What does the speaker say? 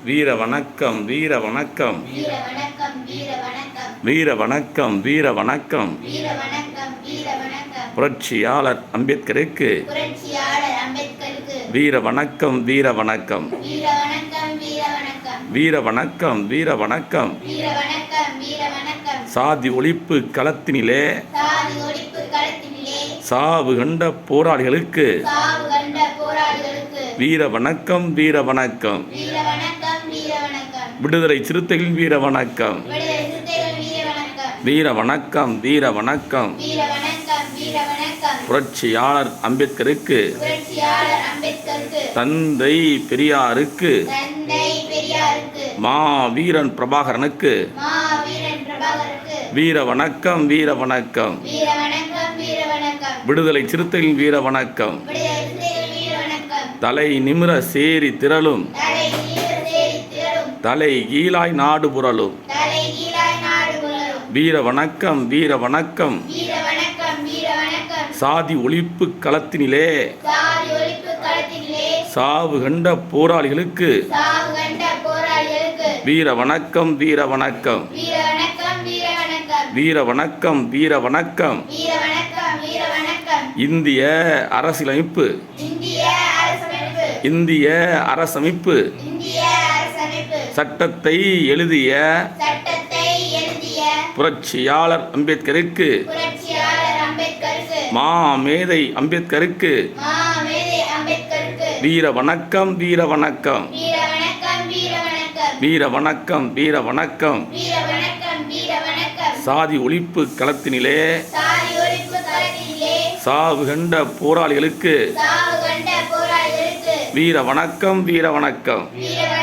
வீர வணக்கம் வீர வணக்கம் வீர வணக்கம் வீர வணக்கம் வீர வணக்கம் வீர வணக்கம் வீர வணக்கம் வீர வணக்கம் புரட்சியாளர் அம்பேத்கருக்கு புரட்சியாளர் அம்பேத்கருக்கு வீர வணக்கம் வீர வணக்கம் வீர வணக்கம் வீர வணக்கம் வீர வணக்கம் வீர வணக்கம் வீர வணக்கம் வீர வணக்கம் சாதி ஒழிப்பு களத்தினிலே சாதி ஒழிப்பு களத்தினிலே சாவு கண்ட போராளிகளுக்கு சாவு கண்ட போராளிகளுக்கு வீர வணக்கம் வீர வணக்கம் வீர வணக்கம் வீர வணக்கம் விடுதலை சிறுத்தைகளின் வீர வணக்கம் விடுதலை சிறுத்தைகள் வீர வணக்கம் வீர வணக்கம் வீர வணக்கம் வீர வணக்கம் வீர வணக்கம் புரட்சியாளர் அம்பேத்கருக்கு புரட்சியாளர் அம்பேத்கருக்கு தந்தை பெரியாருக்கு தந்தை பெரியாருக்கு மாவீரன் பிரபாகரனுக்கு மாவீரன் பிரபாகருக்கு வீர வணக்கம் வீர வணக்கம் வீர வணக்கம் வீர வணக்கம் விடுதலை சிறுத்தைகளின் வீர வணக்கம் விடுதலை சிறுத்தைகள் வீர வணக்கம் தலை நிமிர சேரி திரளும் தலை நீர் சேரி திரளும் தலை கீழாய் நாடு புரளும் தலை கீழாய் நாடு புலரும் வீர வணக்கம் வீர வணக்கம் வீர வணக்கம் வீர வணக்கம் சாதி ஒழிப்பு களத்தினிலே சாதி ஒழிப்பு களத்திலே சாவு கண்ட போராளிகளுக்கு சாவு கண்ட போராளிகளுக்கு வீர வணக்கம் வீர வணக்கம் வீர வணக்கம் வீர வணக்கம் வீர வணக்கம் வீர வணக்கம் வீர வணக்கம் வீர வணக்கம் இந்திய அரசியலமைப்பு இந்திய அரசமைப்பு இந்திய அரசமைப்பு இந்திய அரசமைப்பு சட்டத்தை எழுதிய சட்டத்தை எழுதிய புரட்சியாளர் அம்பேத்கருக்கு புரட்சியாளர் அம்பேத்கருக்கு மாமேதை அம்பேத்கருக்கு மாமேதை அம்பேத்கருக்கு வீர வணக்கம் வீர வணக்கம் வீர வணக்கம் வீர வணக்கம் வீர வணக்கம் வீர வணக்கம் வீர வணக்கம் வீர வணக்கம் சாதி ஒழிப்பு களத்தினிலே சாதி ஒழிப்பு களத்திலே சாவு கண்ட போராளிகளுக்கு சாவு கண்ட போராளிகளுக்கு வீர வணக்கம் வீர வணக்கம் வீர வணக்கம்